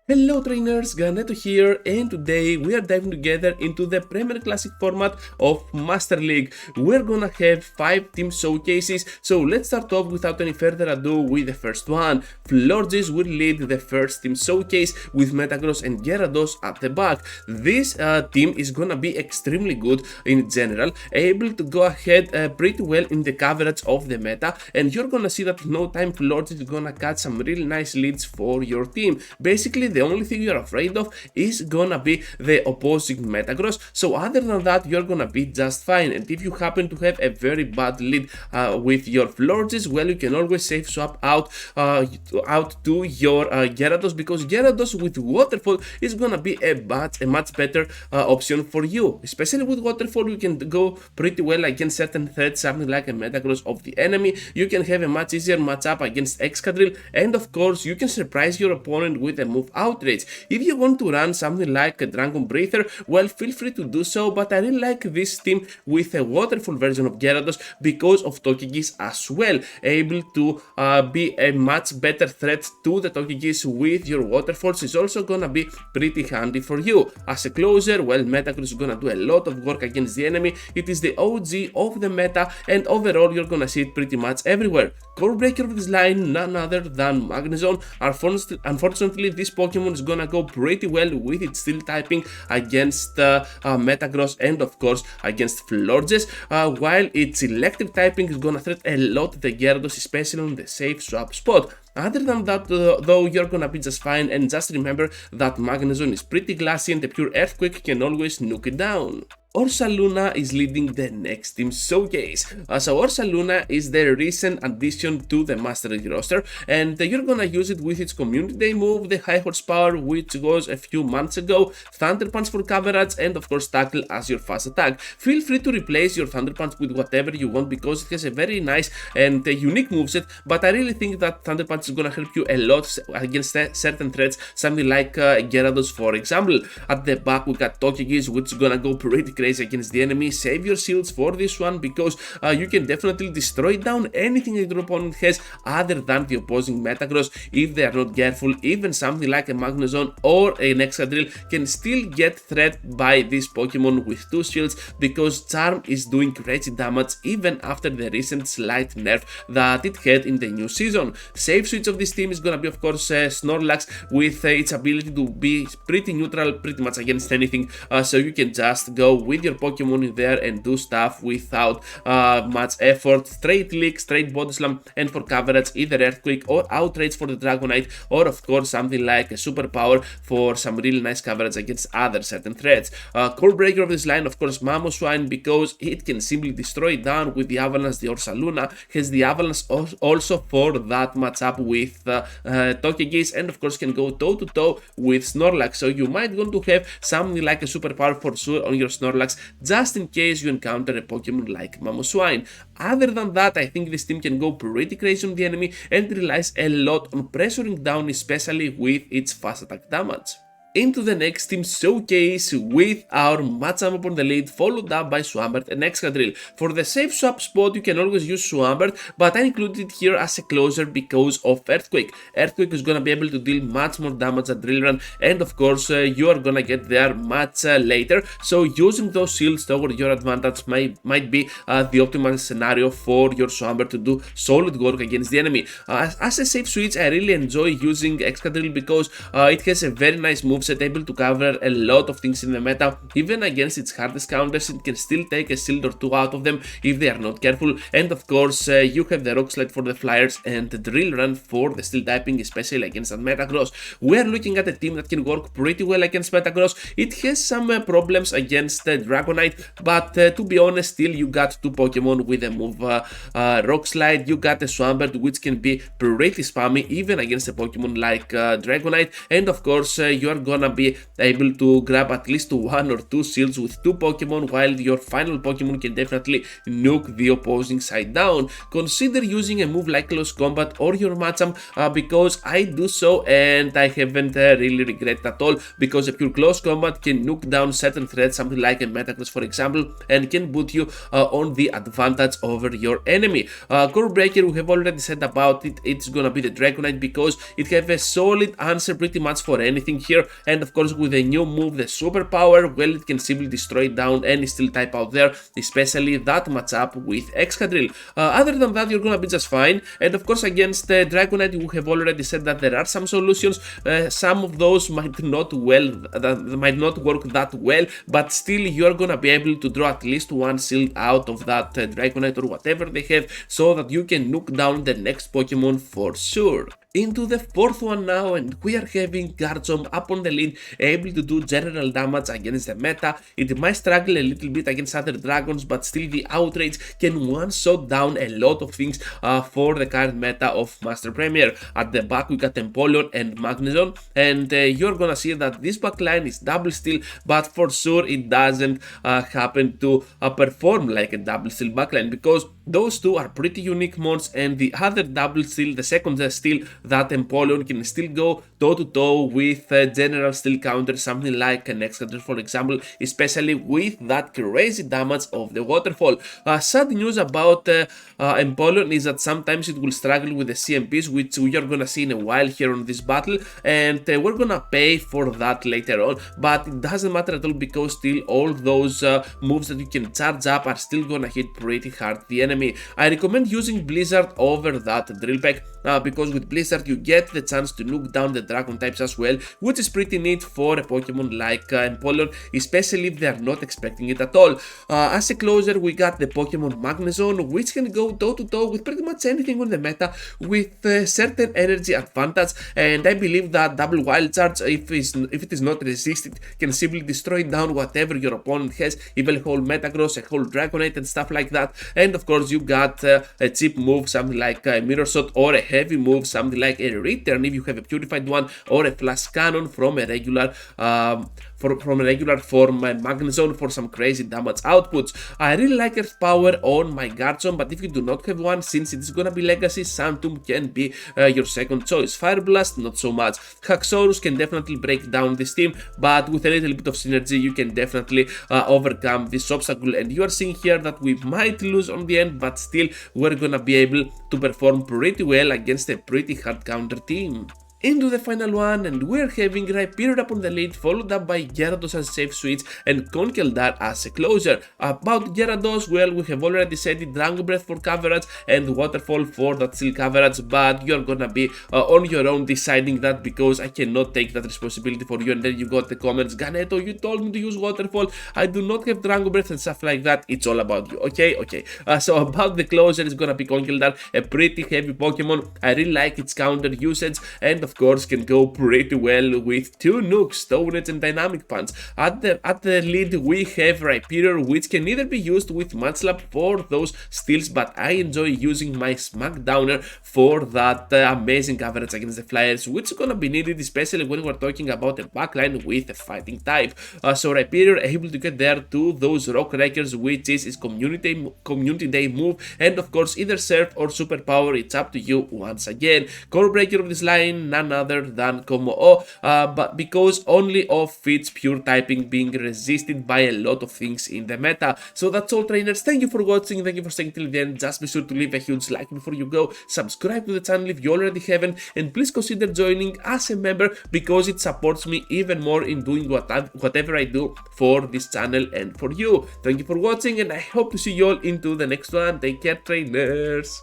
Hello trainers, Ganeto here, and today we are diving together into the Premier Classic format of Master League. We're gonna have 5 team showcases, so let's start off without any further ado with the first one. Florges will lead the first team showcase with Metagross and Gyarados at the back. This team is gonna be extremely good in general, able to go ahead pretty well in the coverage of the meta, and you're gonna see that in no time Florges is gonna catch some really nice leads for your team. Basically, the only thing you're afraid of is gonna be the opposing Metagross, so other than that you're gonna be just fine. And if you happen to have a very bad lead with your Florges, well, you can always safe swap out to your Gyarados, because Gyarados with Waterfall is gonna be a much better option for you. Especially with Waterfall, you can go pretty well against certain threats, something like a Metagross of the enemy. You can have a much easier matchup against Excadrill, and of course you can surprise your opponent with a move outrage. If you want to run something like a Dragon Breather, well, feel free to do so, but I really like this team with a Waterfall version of Gyarados because of Tokigis as well, able to be a much better threat to the Tokigis with your Waterfalls is also gonna be pretty handy for you. As a closer, well, Metagross is gonna do a lot of work against the enemy. It is the OG of the meta, and overall you're gonna see it pretty much everywhere. Core breaker of this line, none other than Magnezone. Unfortunately, this Pokemon is gonna go pretty well with its steel typing against Metagross and of course against Florges, while its electric typing is gonna threat a lot the Gyarados, especially on the safe swap spot. Other than that, though, you're gonna be just fine, and just remember that Magnezone is pretty glassy and the pure Earthquake can always nuke it down. Ursaluna is leading the next team showcase. So Ursaluna is the recent addition to the Master League roster, and you're gonna use it with its Community Day move, the High Horsepower, which was a few months ago, Thunder Punch for coverage, and of course Tackle as your fast attack. Feel free to replace your Thunder Punch with whatever you want because it has a very nice and unique moveset, but I really think that Thunder Punch is gonna help you a lot against certain threats, something like Gyarados for example. At the back we got Tokigis, which is gonna go pretty crazy against the enemy. Save your shields for this one because you can definitely destroy down anything that your opponent has other than the opposing Metagross if they are not careful. Even something like a Magnezone or an Excadrill can still get threat by this Pokemon with 2 shields because Charm is doing crazy damage even after the recent slight nerf that it had in the new season. Safe switch of this team is gonna be of course Snorlax, with its ability to be pretty neutral pretty much against anything, so you can just go with your Pokemon in there and do stuff without much effort. Straight Leak, straight Body Slam, and for coverage either Earthquake or Outrage for the Dragonite, or of course something like a Superpower for some really nice coverage against other certain threats. Core breaker of this line, of course, Mamoswine, because it can simply destroy it down with the Avalanche. The Ursaluna has the Avalanche also for that matchup with Tokigis, and of course can go toe to toe with Snorlax, so you might want to have something like a Superpower for sure on your Snorlax, just in case you encounter a Pokemon like Mamoswine. Other than that, I think this team can go pretty crazy on the enemy and relies a lot on pressuring down, especially with its fast attack damage. Into the next team showcase with our Machamp upon the lead, followed up by Swampert and Excadrill. For the safe swap spot, you can always use Swampert, but I included it here as a closer because of Earthquake. Earthquake is gonna be able to deal much more damage at Drill Run, and of course you are gonna get there much later, so using those shields toward your advantage might be the optimal scenario for your Swampert to do solid work against the enemy. As a safe switch, I really enjoy using Excadrill because it has a very nice moveset, able to cover a lot of things in the meta. Even against its hardest counters, it can still take a shield or 2 out of them if they are not careful. And of course you have the Rock Slide for the Flyers and the Drill Run for the steel typing, especially against that Metagross. We are looking at a team that can work pretty well against Metagross. It has some problems against Dragonite, but to be honest, still you got 2 Pokemon with a move Rock Slide. You got a Swampert, which can be pretty spammy even against a Pokemon like Dragonite, and of course you are gonna be able to grab at least 1 or 2 shields with 2 Pokemon, while your final Pokemon can definitely nuke the opposing side down. Consider using a move like Close Combat or your Machamp, because I do so and I haven't really regretted at all, because a pure Close Combat can nuke down certain threats, something like a Metagross for example, and can put you on the advantage over your enemy. Core Breaker, we have already said about it, it's gonna be the Dragonite because it have a solid answer pretty much for anything here, and of course with a new move, the Superpower, well, it can simply destroy down any steel type out there, especially that matchup with Excadrill. Other than that, you're gonna be just fine, and of course against Dragonite, we have already said that there are some solutions. Some of those might not work that well, but still you're gonna be able to draw at least 1 shield out of that Dragonite or whatever they have, so that you can nuke down the next Pokemon for sure. Into the 4th one now, and we are having Garchomp up on the lead, able to do general damage against the meta. It might struggle a little bit against other dragons, but still the Outrage can one-shot down a lot of things for the current meta of Master Premier. At the back we got Empoleon and Magnezone, and you're gonna see that this backline is double steal, but for sure it doesn't happen to perform like a double steal backline, because those two are pretty unique mons, and the other double steal, the second steal, that Empoleon can still go toe-to-toe with general steal counter, something like an Excadrill for example, especially with that crazy damage of the waterfall. Sad news about Empoleon is that sometimes it will struggle with the CMPs, which we are gonna see in a while here on this battle, and we're gonna pay for that later on, but it doesn't matter at all, because still all those moves that you can charge up are still gonna hit pretty hard the enemy. I recommend using Blizzard over that Drill Peck, because with Blizzard you get the chance to nuke down the dragon types as well, which is pretty neat for a Pokemon like Empoleon, especially if they are not expecting it at all. As a closer, we got the Pokemon Magnezone, which can go toe-to-toe with pretty much anything on the meta with certain energy advantage, and I believe that double Wild Charge, if it is not resisted, can simply destroy down whatever your opponent has, even a whole Metagross, a whole Dragonite and stuff like that. And of course you got a cheap move, something like a Mirror Shot, or a heavy move, something like a Return if you have a purified one, or a Flash Cannon from a regular form Magnezone for some crazy damage outputs. I really like Earth Power on my Garchomp, but if you do not have one, since it is gonna be Legacy, Santum can be your second choice. Fire Blast, not so much. Haxorus can definitely break down this team, but with a little bit of synergy you can definitely overcome this obstacle, and you are seeing here that we might lose on the end, but still we're gonna be able to perform pretty well against a pretty hard counter team. Into the final one, and we're having Rhyperior up on the lead, followed up by Gyarados as a safe switch and Conkeldurr as a closer. About Gyarados, well, we have already said it, Dragon Breath for coverage and Waterfall for that steel coverage, but you're gonna be on your own deciding that, because I cannot take that responsibility for you. And then you got the comments, Ganeto, you told me to use Waterfall, I do not have Dragon Breath and stuff like that. It's all about you, okay? So about the closer, it's gonna be Conkeldurr, a pretty heavy Pokemon. I really like its counter usage, and of course can go pretty well with 2 nukes, Stone Edge and Dynamic Punch. At the lead we have Rhyperior, which can either be used with Mudslap for those steals, but I enjoy using my Smackdowner for that amazing coverage against the Flyers, which is gonna be needed, especially when we're talking about a backline with a fighting type. So Rhyperior able to get there to those Rock Wreckers, which is his community day move, and of course either Surf or Superpower, it's up to you once again. Core breaker of this line, none other than Komo-o, but because only of its pure typing being resisted by a lot of things in the meta. So that's all, trainers. Thank you for watching, thank you for staying till the end. Just be sure to leave a huge like before you go, subscribe to the channel if you already haven't, and please consider joining as a member, because it supports me even more in doing whatever I do for this channel and for you. Thank you for watching, and I hope to see you all into the next one. Take care, trainers.